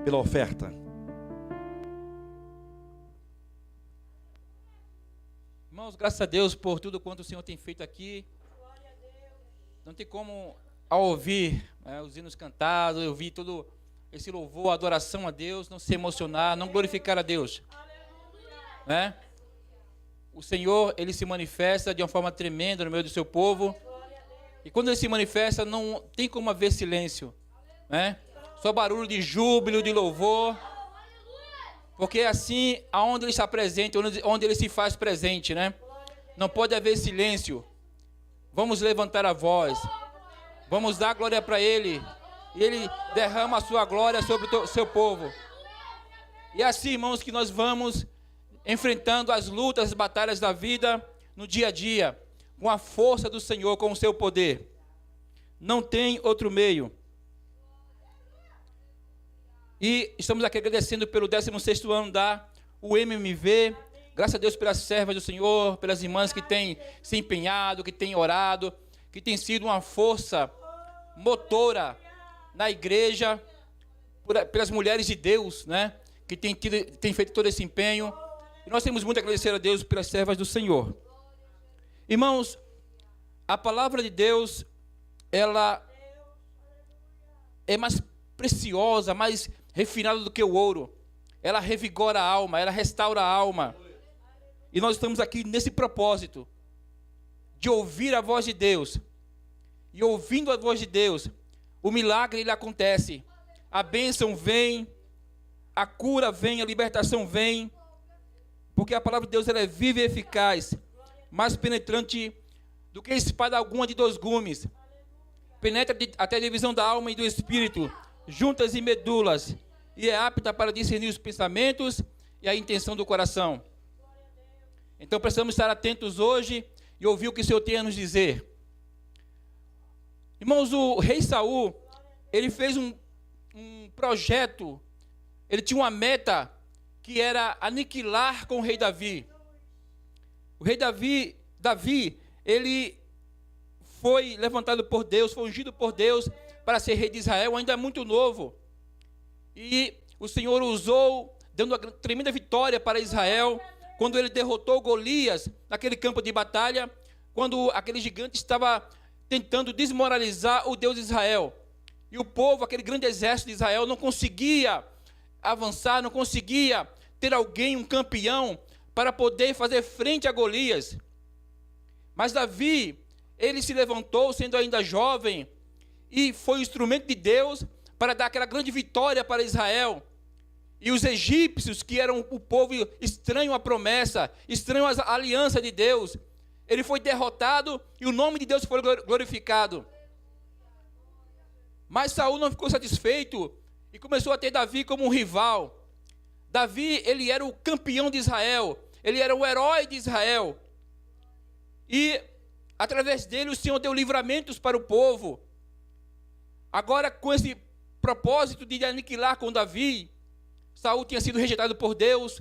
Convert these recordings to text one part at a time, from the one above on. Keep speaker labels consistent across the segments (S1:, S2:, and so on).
S1: pela oferta.
S2: Irmãos, graças a Deus por tudo quanto o Senhor tem feito aqui. Não tem como, ao ouvir os hinos cantados, ouvir todo esse louvor, adoração a Deus, não se emocionar, não glorificar a Deus. Né? O Senhor, Ele se manifesta de uma forma tremenda no meio do seu povo. E quando Ele se manifesta, não tem como haver silêncio. Né? Só barulho de júbilo, de louvor. Porque é assim, aonde Ele está presente, onde Ele se faz presente, né? Não pode haver silêncio. Vamos levantar a voz. Vamos dar glória para Ele. E Ele derrama a sua glória sobre o seu povo. E assim, irmãos, que nós vamos enfrentando as lutas, as batalhas da vida no dia a dia, com a força do Senhor, com o seu poder. Não tem outro meio. E estamos aqui agradecendo pelo 16º ano da UMMV. Graças a Deus pelas servas do Senhor, pelas irmãs que têm se empenhado, que têm orado, que têm sido uma força motora na igreja, pelas mulheres de Deus, né? Que têm feito todo esse empenho. E nós temos muito a agradecer a Deus pelas servas do Senhor. Irmãos, a palavra de Deus, ela é mais preciosa, mais refinada do que o ouro. Ela revigora a alma, ela restaura a alma. E nós estamos aqui nesse propósito de ouvir a voz de Deus. E ouvindo a voz de Deus, o milagre ele acontece. A bênção vem, a cura vem, a libertação vem. Porque a palavra de Deus ela é viva e eficaz, mais penetrante do que espada alguma de 2 gumes. Penetra até a divisão da alma e do espírito, juntas e medulas, e é apta para discernir os pensamentos e a intenção do coração. Então precisamos estar atentos hoje e ouvir o que o Senhor tem a nos dizer. Irmãos, o rei Saul, ele fez um projeto, ele tinha uma meta que era aniquilar com o rei Davi. O rei Davi, ele foi levantado por Deus, foi ungido por Deus para ser rei de Israel, ainda muito novo. E o Senhor usou, dando uma tremenda vitória para Israel, quando ele derrotou Golias naquele campo de batalha, quando aquele gigante estava tentando desmoralizar o Deus de Israel. E o povo, aquele grande exército de Israel, não conseguia avançar, não conseguia ter alguém, um campeão, para poder fazer frente a Golias. Mas Davi, ele se levantou, sendo ainda jovem, e foi o instrumento de Deus para dar aquela grande vitória para Israel. E os egípcios, que eram o povo estranho à promessa, estranho à aliança de Deus, ele foi derrotado e o nome de Deus foi glorificado. Mas Saul não ficou satisfeito e começou a ter Davi como um rival. Davi, ele era o campeão de Israel, ele era o herói de Israel. E através dele o Senhor deu livramentos para o povo. Agora, com esse propósito de aniquilar com Davi, Saul tinha sido rejeitado por Deus,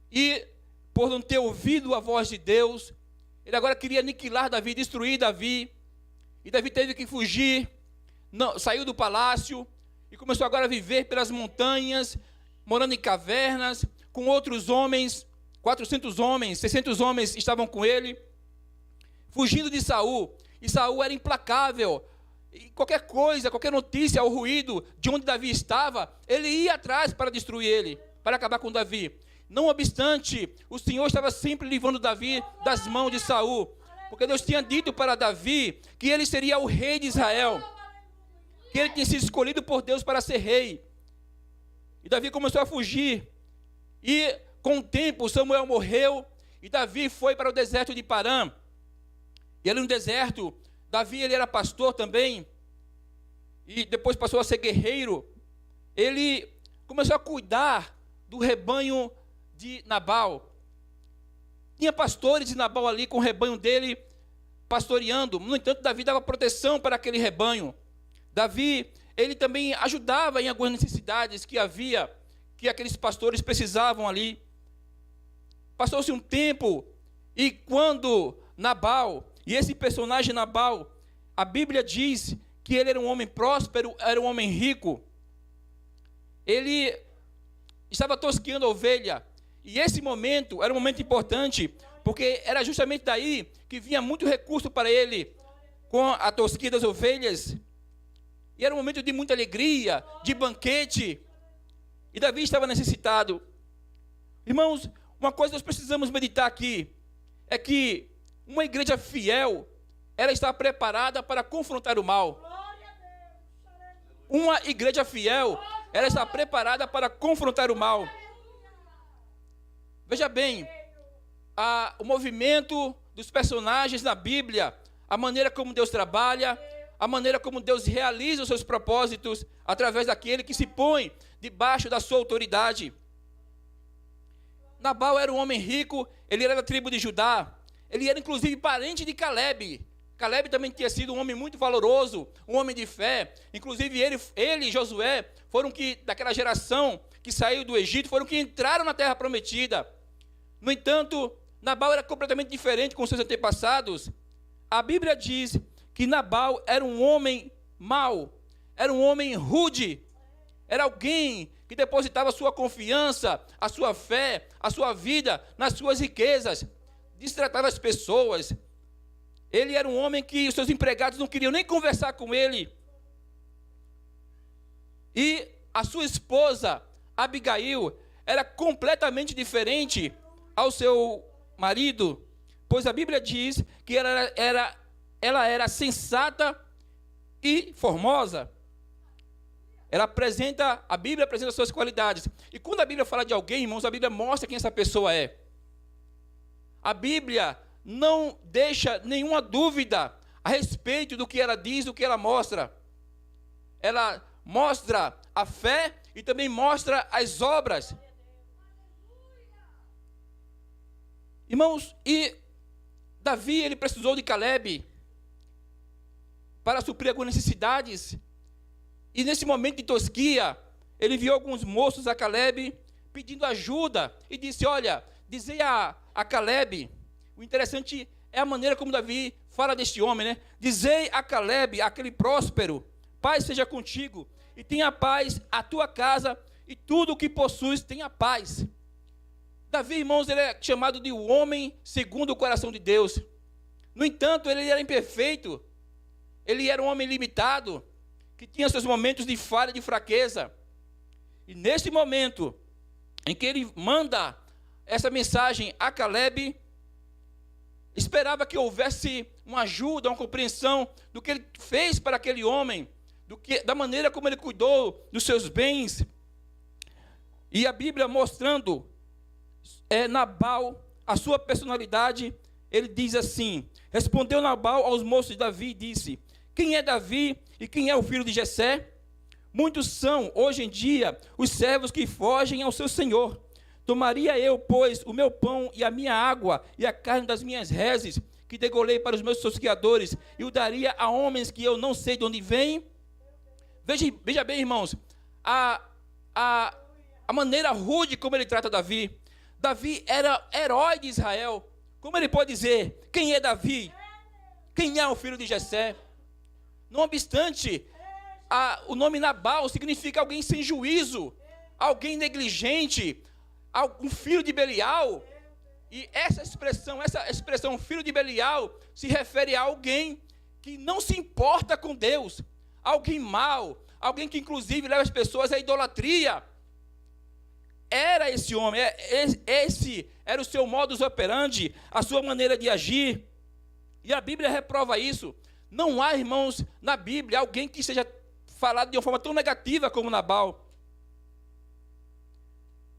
S2: e por não ter ouvido a voz de Deus, ele agora queria aniquilar Davi, destruir Davi, e Davi teve que fugir, saiu do palácio, e começou agora a viver pelas montanhas, morando em cavernas, com outros homens, 400 homens, 600 homens estavam com ele, fugindo de Saul, e Saul era implacável. E qualquer coisa, qualquer notícia ou ruído de onde Davi estava, ele ia atrás para destruir ele, para acabar com Davi. Não obstante, o Senhor estava sempre livrando Davi das mãos de Saul, porque Deus tinha dito para Davi que ele seria o rei de Israel, que ele tinha sido escolhido por Deus para ser rei. E Davi começou a fugir, e com o tempo Samuel morreu, e Davi foi para o deserto de Parã. E ali no deserto, Davi, ele era pastor também, e depois passou a ser guerreiro. Ele começou a cuidar do rebanho de Nabal. Tinha pastores de Nabal ali com o rebanho dele pastoreando. No entanto, Davi dava proteção para aquele rebanho. Davi, ele também ajudava em algumas necessidades que havia, que aqueles pastores precisavam ali. Passou-se um tempo, e quando Nabal, e esse personagem Nabal, a Bíblia diz que ele era um homem próspero, era um homem rico. ele estava tosquiando a ovelha. E esse momento era um momento importante, porque era justamente daí que vinha muito recurso para ele, com a tosquia das ovelhas. E era um momento de muita alegria, de banquete. E Davi estava necessitado. Irmãos, uma coisa que nós precisamos meditar aqui, é que uma igreja fiel, ela está preparada para confrontar o mal. Uma igreja fiel, ela está preparada para confrontar o mal. Veja bem, o movimento dos personagens na Bíblia, a maneira como Deus trabalha, a maneira como Deus realiza os seus propósitos através daquele que se põe debaixo da sua autoridade. Nabal era um homem rico, ele era da tribo de Judá, ele era inclusive parente de Caleb. Caleb também tinha sido um homem muito valoroso, um homem de fé. Inclusive ele e Josué foram que, daquela geração que saiu do Egito, foram que entraram na terra prometida. No entanto, Nabal era completamente diferente com seus antepassados. A Bíblia diz que Nabal era um homem mau, era um homem rude, era alguém que depositava a sua confiança, a sua fé, a sua vida nas suas riquezas, destratava as pessoas. Ele era um homem que os seus empregados não queriam nem conversar com ele. E a sua esposa, Abigail, era completamente diferente ao seu marido, pois a Bíblia diz que ela era sensata e formosa. A Bíblia apresenta suas qualidades. E quando a Bíblia fala de alguém, irmãos, a Bíblia mostra quem essa pessoa é. A Bíblia não deixa nenhuma dúvida a respeito do que ela diz, do que ela mostra. Ela mostra a fé e também mostra as obras. Irmãos, e Davi, ele precisou de Caleb para suprir algumas necessidades. E nesse momento de tosquia, ele enviou alguns moços a Caleb pedindo ajuda. E disse, olha, dizei a Caleb. O interessante é a maneira como Davi fala deste homem, né? Dizei a Caleb, aquele próspero, paz seja contigo, e tenha paz a tua casa, e tudo o que possuis tenha paz. Davi, irmãos, ele é chamado de o homem segundo o coração de Deus. No entanto, ele era imperfeito, ele era um homem limitado, que tinha seus momentos de falha, de fraqueza. E nesse momento em que ele manda essa mensagem a Caleb, esperava que houvesse uma ajuda, uma compreensão do que ele fez para aquele homem, da maneira como ele cuidou dos seus bens. E a Bíblia mostrando Nabal, a sua personalidade, ele diz assim, respondeu Nabal aos moços de Davi e disse, quem é Davi e quem é o filho de Jessé? Muitos são, hoje em dia, os servos que fogem ao seu senhor. Tomaria eu, pois, o meu pão e a minha água e a carne das minhas reses, que degolei para os meus tosquiadores, e o daria a homens que eu não sei de onde vêm? Veja bem, irmãos, a maneira rude como ele trata Davi. Davi era herói de Israel. Como ele pode dizer, quem é Davi? Quem é o filho de Jessé? Não obstante, o nome Nabal significa alguém sem juízo, alguém negligente, um filho de Belial. E essa expressão filho de Belial se refere a alguém que não se importa com Deus, alguém mau, alguém que inclusive leva as pessoas à idolatria. Era esse homem, esse era o seu modus operandi, a sua maneira de agir. E a Bíblia reprova isso. Não há, irmãos, na Bíblia alguém que seja falado de uma forma tão negativa como Nabal.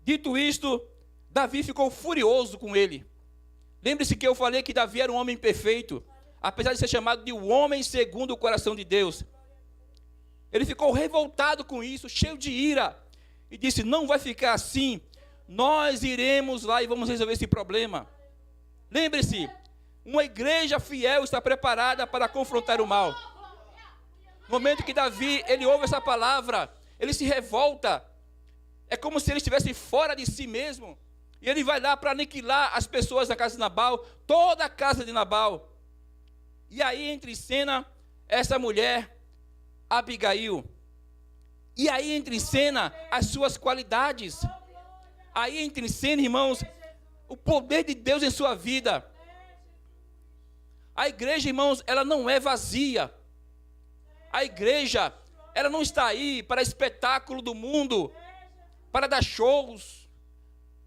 S2: Dito isto, Davi ficou furioso com ele. Lembre-se que eu falei que Davi era um homem perfeito, apesar de ser chamado de um homem segundo o coração de Deus. Ele ficou revoltado com isso, cheio de ira, e disse, não vai ficar assim, nós iremos lá e vamos resolver esse problema. Lembre-se, uma igreja fiel está preparada para confrontar o mal. No momento que Davi, ele ouve essa palavra, ele se revolta. É como se ele estivesse fora de si mesmo. E ele vai lá para aniquilar as pessoas da casa de Nabal, toda a casa de Nabal. E aí entra em cena essa mulher, Abigail. E aí entra em cena as suas qualidades. Aí entra em cena, irmãos, o poder de Deus em sua vida. A igreja, irmãos, ela não é vazia. A igreja, ela não está aí para espetáculo do mundo, para dar shows.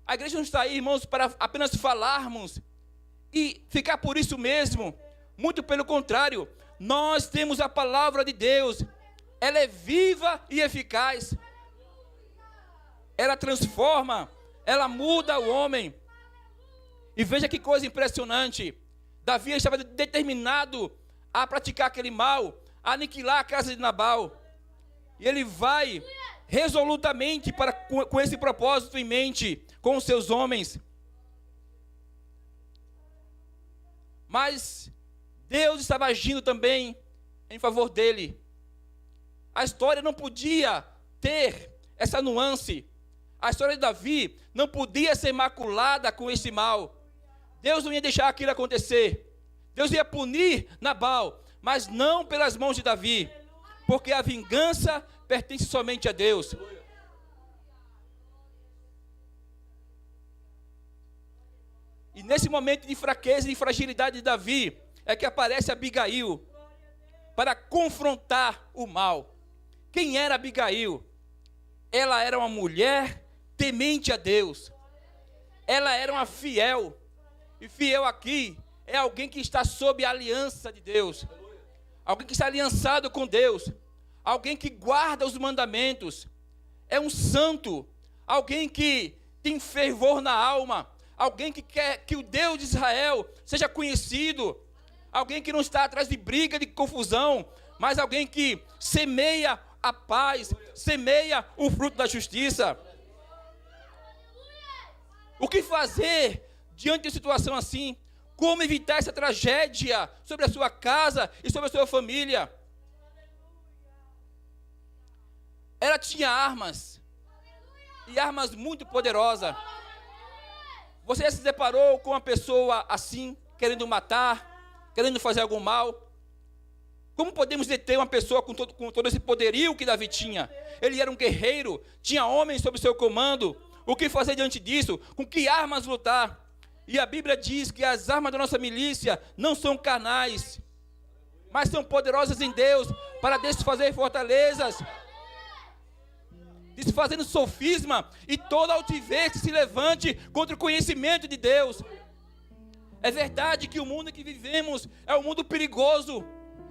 S2: A igreja não está aí, irmãos, para apenas falarmos e ficar por isso mesmo. Muito pelo contrário, nós temos a palavra de Deus. Ela é viva e eficaz. Ela transforma, ela muda o homem. E veja que coisa impressionante. Davi estava determinado a praticar aquele mal, a aniquilar a casa de Nabal. E ele vai resolutamente com esse propósito em mente, com os seus homens. Mas Deus estava agindo também em favor dele. A história não podia ter essa nuance. A história de Davi não podia ser maculada com esse mal. Deus não ia deixar aquilo acontecer. Deus ia punir Nabal, mas não pelas mãos de Davi, porque a vingança pertence somente a Deus. E nesse momento de fraqueza e fragilidade de Davi, é que aparece Abigail para confrontar o mal. Quem era Abigail? Ela era uma mulher temente a Deus. Ela era uma fiel. E fiel aqui é alguém que está sob a aliança de Deus. Alguém que está aliançado com Deus. Alguém que guarda os mandamentos. É um santo. Alguém que tem fervor na alma. Alguém que quer que o Deus de Israel seja conhecido. Alguém que não está atrás de briga, de confusão, mas alguém que semeia a paz, semeia o fruto da justiça. O que fazer diante de uma situação assim? Como evitar essa tragédia sobre a sua casa e sobre a sua família? Ela tinha armas, e armas muito poderosas. Você já se deparou com uma pessoa assim, querendo matar, querendo fazer algum mal? Como podemos deter uma pessoa com todo esse poderio que Davi tinha? Ele era um guerreiro, tinha homens sob seu comando. O que fazer diante disso? Com que armas lutar? E a Bíblia diz que as armas da nossa milícia não são carnais, mas são poderosas em Deus para desfazer fortalezas, desfazendo sofisma e toda altivez que se levante contra o conhecimento de Deus. É verdade que o mundo que vivemos é um mundo perigoso,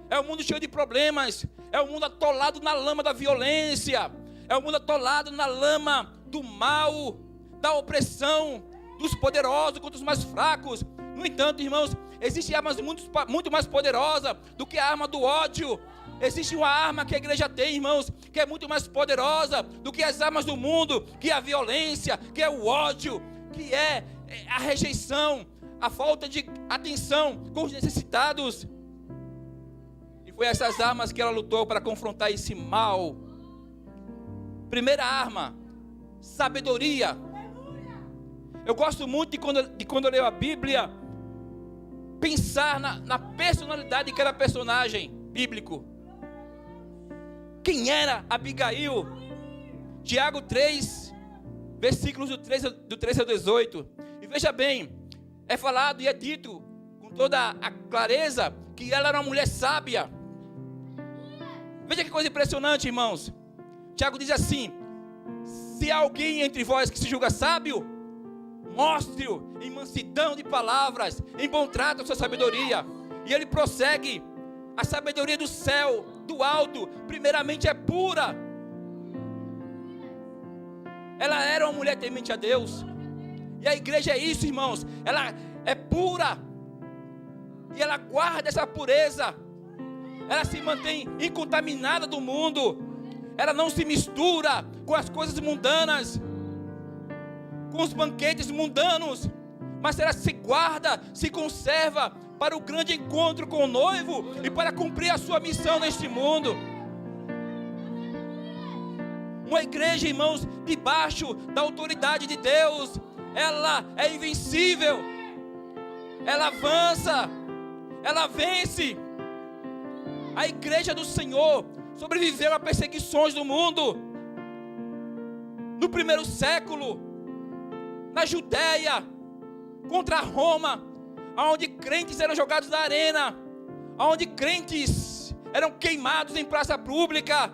S2: é um mundo cheio de problemas, é um mundo atolado na lama da violência, é um mundo atolado na lama do mal, da opressão, dos poderosos contra os mais fracos. No entanto, irmãos, existem armas muito mais poderosas do que a arma do ódio. Existe uma arma que a igreja tem, irmãos, que é muito mais poderosa do que as armas do mundo, que é a violência, que é o ódio, que é a rejeição, a falta de atenção com os necessitados. E foi essas armas que ela lutou para confrontar esse mal. Primeira arma, sabedoria. Eu gosto muito de quando eu leio a Bíblia, pensar na personalidade de cada personagem bíblico. Quem era Abigail? Tiago 3, versículos do 13 ao 18. E veja bem, é falado e é dito com toda a clareza que ela era uma mulher sábia. Veja que coisa impressionante, irmãos. Tiago diz assim: se há alguém entre vós que se julga sábio, mostre-o em mansidão de palavras, em bom trato a sua sabedoria. E ele prossegue: a sabedoria do céu, do alto, primeiramente é pura. Ela era uma mulher temente a Deus. E a igreja é isso, irmãos. Ela é pura. E ela guarda essa pureza. Ela se mantém incontaminada do mundo. Ela não se mistura com as coisas mundanas, com os banquetes mundanos, mas ela se guarda, se conserva para o grande encontro com o noivo e para cumprir a sua missão neste mundo. Uma igreja, irmãos, debaixo da autoridade de Deus, ela é invencível, ela avança, ela vence. A igreja do Senhor sobreviveu a perseguições do mundo, no primeiro século, na Judéia, contra Roma, onde crentes eram jogados na arena, onde crentes eram queimados em praça pública.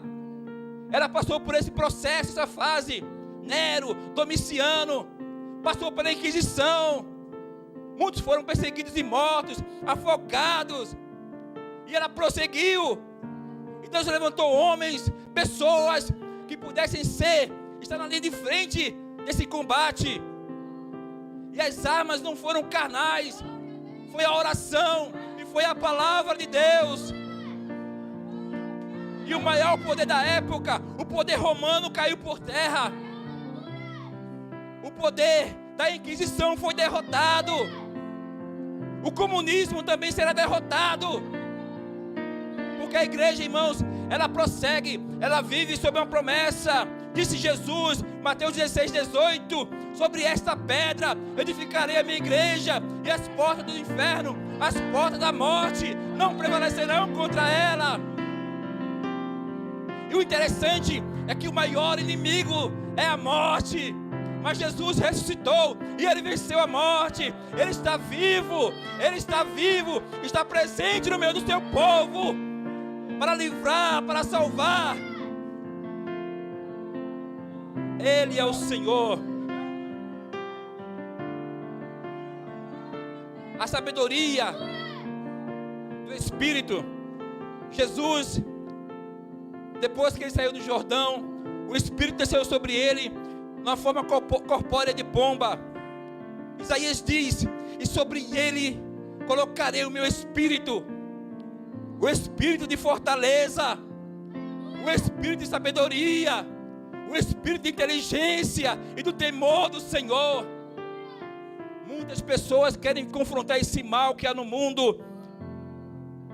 S2: Ela passou por esse processo, essa fase. Nero, Domiciano, passou pela Inquisição. Muitos foram perseguidos e mortos, afogados. E ela prosseguiu. E Deus levantou homens, pessoas que pudessem estar na linha de frente desse combate. E as armas não foram carnais, foi a oração e foi a palavra de Deus. E o maior poder da época, o poder romano, caiu por terra. O poder da Inquisição foi derrotado. O comunismo também será derrotado. Porque a igreja, irmãos, ela prossegue, ela vive sob uma promessa. Disse Jesus, Mateus 16, 18: sobre esta pedra edificarei a minha igreja, e as portas do inferno, as portas da morte, não prevalecerão contra ela. E o interessante é que o maior inimigo é a morte. Mas Jesus ressuscitou e Ele venceu a morte. Ele está vivo, está presente no meio do seu povo, para livrar, para salvar. Ele é o Senhor. A sabedoria do Espírito. Jesus, depois que ele saiu do Jordão, o Espírito desceu sobre ele na forma corpórea de pomba. Isaías diz: e sobre ele colocarei o meu Espírito, o Espírito de fortaleza, o Espírito de sabedoria, o Espírito de inteligência e do temor do Senhor. Muitas pessoas querem confrontar esse mal que há no mundo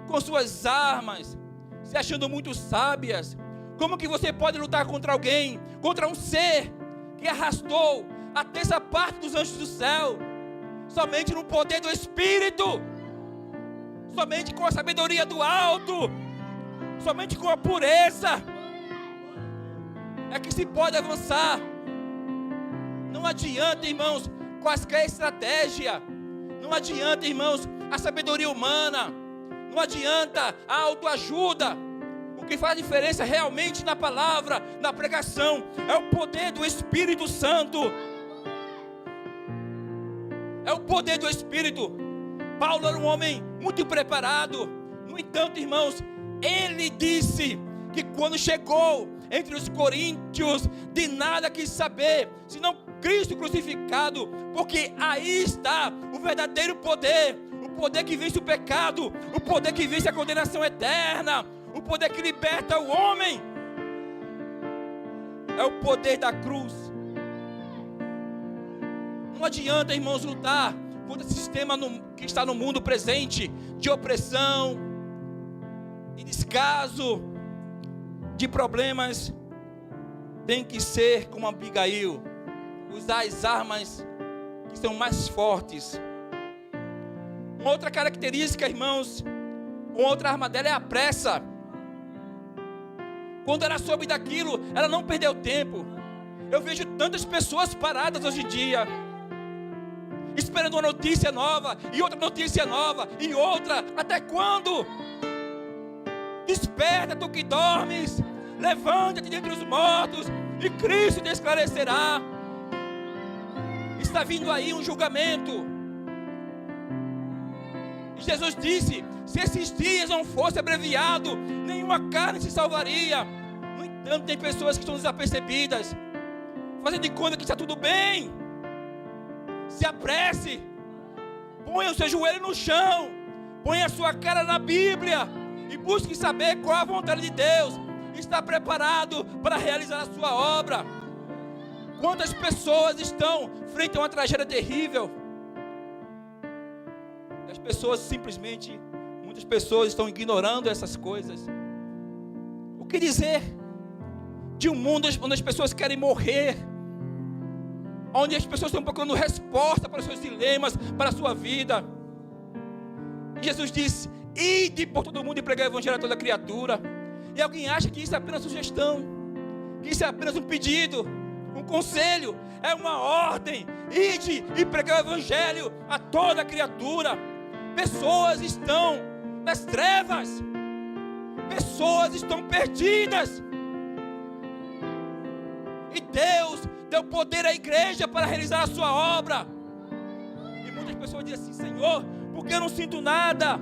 S2: com suas armas, se achando muito sábias. Como que você pode lutar contra alguém, contra um ser que arrastou a terça parte dos anjos do céu? Somente no poder do Espírito, somente com a sabedoria do alto, somente com a pureza é que se pode avançar. Não adianta, irmãos, quaisquer estratégia. Não adianta, irmãos, a sabedoria humana. Não adianta a autoajuda. O que faz a diferença realmente na palavra, na pregação, é o poder do Espírito Santo. É o poder do Espírito. Paulo era um homem muito preparado. No entanto, irmãos, ele disse que quando chegou entre os coríntios, de nada quis saber, senão Cristo crucificado, porque aí está o verdadeiro poder, o poder que vence o pecado, o poder que vence a condenação eterna, o poder que liberta o homem. É o poder da cruz. Não adianta, irmãos, lutar contra esse sistema que está no mundo presente, de opressão, de descaso, de problemas. Tem que ser como Abigail, usar as armas que são mais fortes. Uma outra característica, irmãos, uma outra arma dela é a pressa. Quando ela soube daquilo, ela não perdeu tempo. Eu vejo tantas pessoas paradas hoje em dia, esperando uma notícia nova, e outra notícia nova, e outra. Até quando? Desperta, tu que dormes, levanta-te dentre os mortos, e Cristo te esclarecerá. Está vindo aí um julgamento. E Jesus disse: se esses dias não fossem abreviados, nenhuma carne se salvaria. No entanto, tem pessoas que estão desapercebidas, fazendo de conta que está tudo bem. Se apresse, ponha o seu joelho no chão, ponha a sua cara na Bíblia e busque saber qual a vontade de Deus. Está preparado para realizar a sua obra. Quantas pessoas estão frente a uma tragédia terrível? As pessoas simplesmente, muitas pessoas estão ignorando essas coisas. O que dizer de um mundo onde as pessoas querem morrer, onde as pessoas estão procurando resposta para os seus dilemas, para a sua vida? E Jesus disse: ide por todo mundo e pregai o evangelho a toda criatura. E alguém acha que isso é apenas sugestão, que isso é apenas um pedido. um conselho, é uma ordem. Ide e pregai o evangelho a toda criatura. Pessoas estão nas trevas, pessoas estão perdidas, e Deus deu poder à igreja para realizar a sua obra. E muitas pessoas dizem assim: Senhor, porque eu não sinto nada?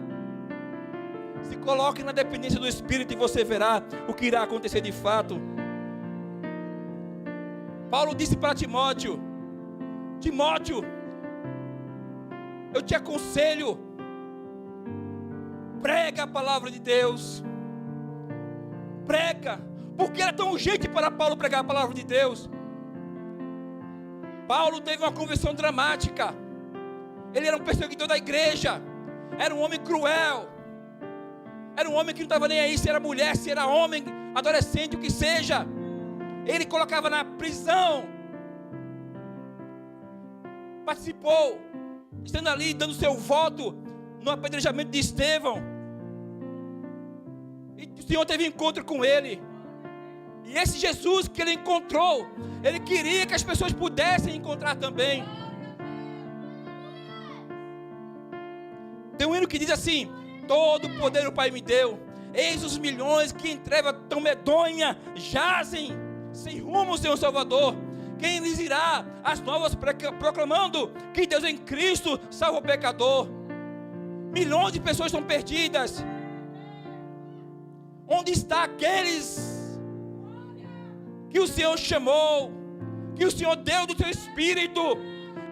S2: Se coloque na dependência do Espírito e você verá o que irá acontecer de fato. Paulo disse para Timóteo: Timóteo, eu te aconselho, prega a palavra de Deus. Prega. Porque era tão urgente para Paulo pregar a palavra de Deus. Paulo teve uma conversão dramática. Ele era um perseguidor da igreja. Era um homem cruel. Era um homem que não estava nem aí se era mulher, se era homem, adolescente, o que seja. Ele colocava na prisão. Participou, estando ali, dando seu voto no apedrejamento de Estevão. E o Senhor teve encontro com ele. E esse Jesus que ele encontrou, ele queria que as pessoas pudessem encontrar também. Tem um hino que diz assim: todo o poder o Pai me deu, eis os milhões que em treva tão medonha jazem, sem rumo sem o Salvador. Quem lhes irá as novas proclamando que Deus em Cristo salva o pecador? Milhões de pessoas estão perdidas. Onde está aqueles que o Senhor chamou, que o Senhor deu do seu Espírito,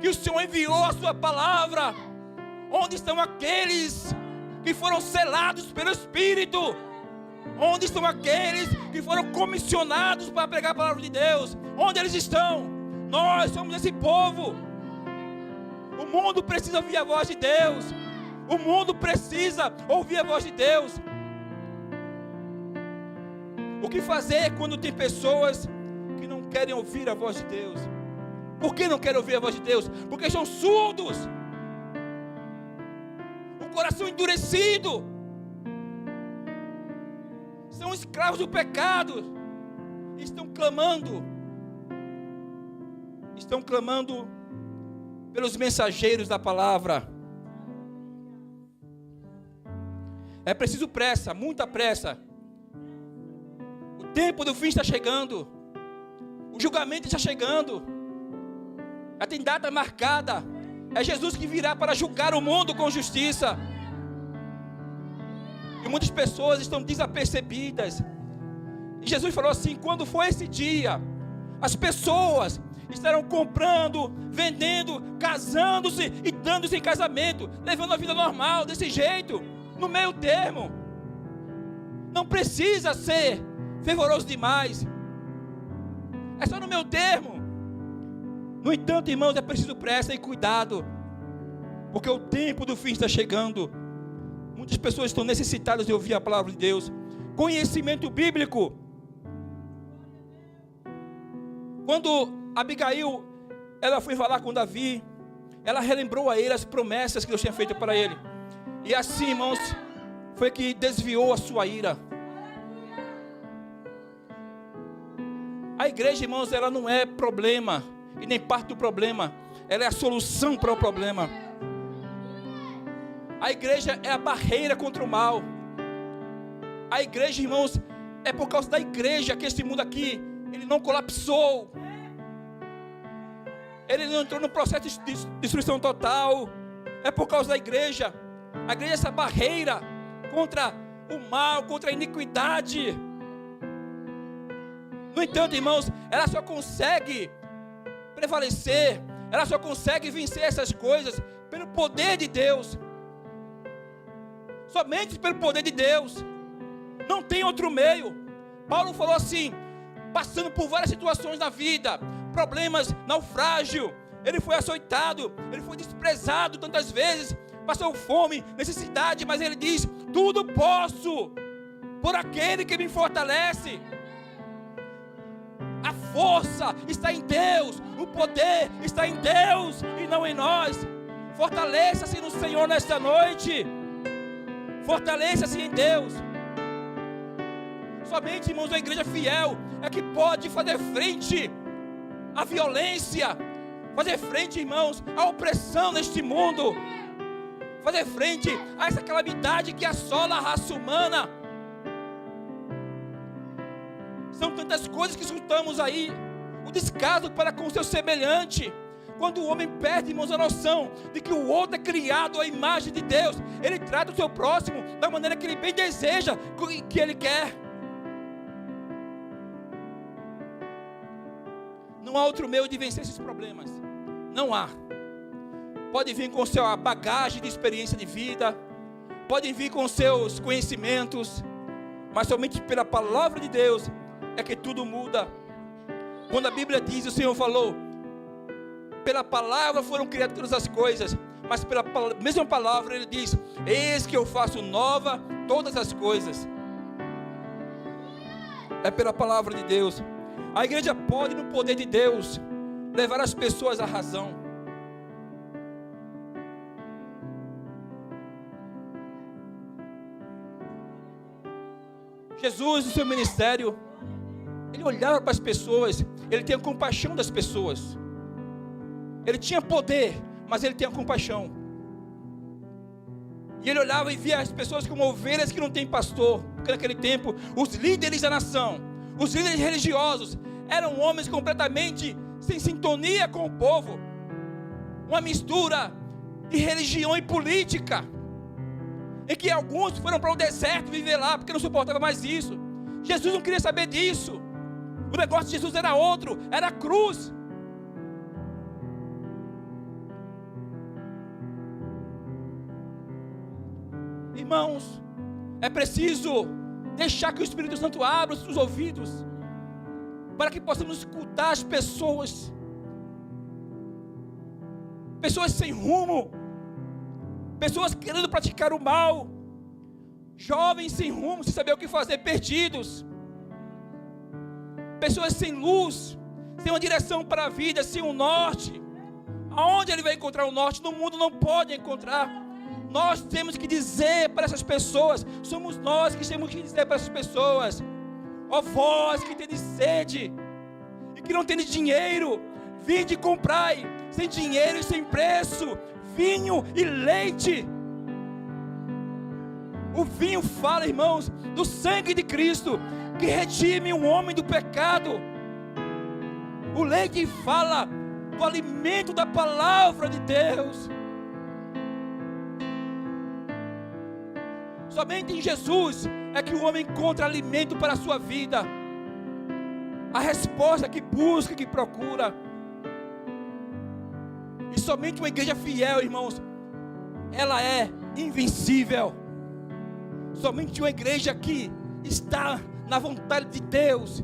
S2: que o Senhor enviou a sua palavra? Onde estão aqueles que foram selados pelo Espírito? Onde estão aqueles que foram comissionados para pregar a palavra de Deus? Onde eles estão? Nós somos esse povo. O mundo precisa ouvir a voz de Deus. O mundo precisa ouvir a voz de Deus. O que fazer quando tem pessoas que não querem ouvir a voz de Deus? Por que não querem ouvir a voz de Deus? Porque são surdos, o coração endurecido, são escravos do pecado, estão clamando pelos mensageiros da palavra. É preciso pressa, muita pressa. O tempo do fim está chegando. O julgamento está chegando. Já tem data marcada. É Jesus que virá para julgar o mundo com justiça. E muitas pessoas estão desapercebidas. E Jesus falou assim: quando for esse dia, as pessoas estarão comprando, vendendo, casando-se e dando-se em casamento, levando a vida normal, desse jeito, no meio termo. Não precisa ser fervoroso demais, é só no meio termo. No entanto, irmãos, é preciso pressa e cuidado, porque o tempo do fim está chegando. Muitas pessoas estão necessitadas de ouvir a palavra de Deus. Conhecimento bíblico. Quando Abigail, ela foi falar com Davi, ela relembrou a ele as promessas que Deus tinha feito para ele. E assim, irmãos, foi que desviou a sua ira. A igreja, irmãos, ela não é problema e nem parte do problema. Ela é a solução para o problema. A igreja é a barreira contra o mal. A igreja, irmãos, é por causa da igreja que esse mundo aqui, ele não colapsou. Ele não entrou no processo de destruição total. É por causa da igreja. A igreja é essa barreira contra o mal, contra a iniquidade. No entanto, irmãos, ela só consegue prevalecer, ela só consegue vencer essas coisas pelo poder de Deus. Somente pelo poder de Deus. Não tem outro meio. Paulo falou assim, passando por várias situações na vida, problemas, naufrágio, ele foi açoitado, ele foi desprezado tantas vezes, passou fome, necessidade, mas ele diz: tudo posso por aquele que me fortalece. A força está em Deus, o poder está em Deus e não em nós. Fortaleça-se no Senhor nesta noite. Fortaleça-se em Deus. Somente, irmãos, a igreja fiel é que pode fazer frente à violência, fazer frente, irmãos, à opressão neste mundo, fazer frente a essa calamidade que assola a raça humana. São tantas coisas que escutamos aí, o descaso para com o seu semelhante. Quando o homem perde, irmãos, a noção de que o outro é criado à imagem de Deus, ele trata o seu próximo da maneira que ele bem deseja, que ele quer. Não há outro meio de vencer esses problemas. Não há. Pode vir com sua bagagem de experiência de vida, pode vir com seus conhecimentos, mas somente pela palavra de Deus é que tudo muda. Quando a Bíblia diz, o Senhor falou, pela palavra foram criadas todas as coisas, mas pela mesma palavra Ele diz, eis que eu faço nova todas as coisas. É pela palavra de Deus. A igreja pode, no poder de Deus, levar as pessoas à razão. Jesus, no seu ministério, Ele olhava para as pessoas, Ele tinha compaixão das pessoas. Ele tinha poder, mas Ele tinha compaixão. E Ele olhava e via as pessoas como ovelhas que não têm pastor. Porque naquele tempo, os líderes da nação, os líderes religiosos, eram homens completamente sem sintonia com o povo. Uma mistura de religião e política. Em que alguns foram para o deserto viver lá, porque não suportava mais isso. Jesus não queria saber disso. O negócio de Jesus era outro, era a cruz. Irmãos, é preciso deixar que o Espírito Santo abra os ouvidos, para que possamos escutar as pessoas. Pessoas sem rumo, pessoas querendo praticar o mal, jovens sem rumo, sem saber o que fazer, perdidos, pessoas sem luz, sem uma direção para a vida, sem um norte. Aonde ele vai encontrar o norte? No mundo não pode encontrar. Nós temos que dizer para essas pessoas, somos nós que temos que dizer para essas pessoas, ó vós que tendes sede e que não tendes dinheiro, vinde e comprai, sem dinheiro e sem preço, vinho e leite. O vinho fala, irmãos, do sangue de Cristo, que redime um homem do pecado. O leite fala do alimento da palavra de Deus. Somente em Jesus é que o homem encontra alimento para a sua vida, a resposta que busca, que procura. E somente uma igreja fiel, irmãos, ela é invencível. Somente uma igreja que está na vontade de Deus,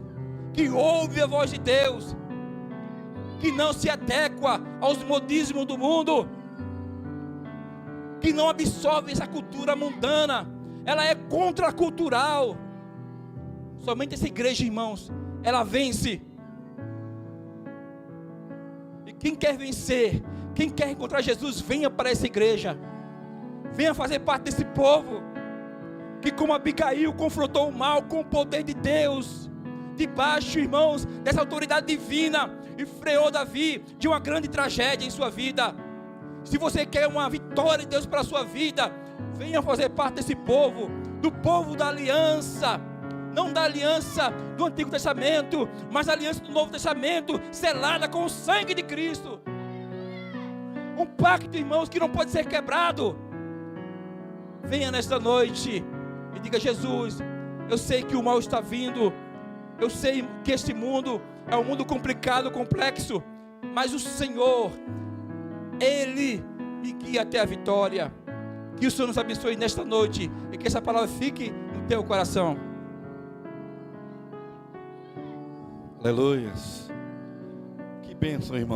S2: que ouve a voz de Deus, que não se adequa aos modismos do mundo, que não absorve essa cultura mundana, ela é contracultural. Somente essa igreja, irmãos, ela vence. E quem quer vencer, quem quer encontrar Jesus, venha para essa igreja, venha fazer parte desse povo, que como Abigail confrontou o mal com o poder de Deus, debaixo, irmãos, dessa autoridade divina, e freou Davi de uma grande tragédia em sua vida. Se você quer uma vitória de Deus para a sua vida, venha fazer parte desse povo, do povo da aliança, não da aliança do Antigo Testamento, mas da aliança do Novo Testamento, selada com o sangue de Cristo. Um pacto, irmãos, que não pode ser quebrado. Venha nesta noite e diga: Jesus, eu sei que o mal está vindo, eu sei que este mundo é um mundo complicado, complexo, mas o Senhor, Ele me guia até a vitória. Que o Senhor nos abençoe nesta noite e que essa palavra fique no teu coração.
S1: Aleluia. Que bênção, irmão.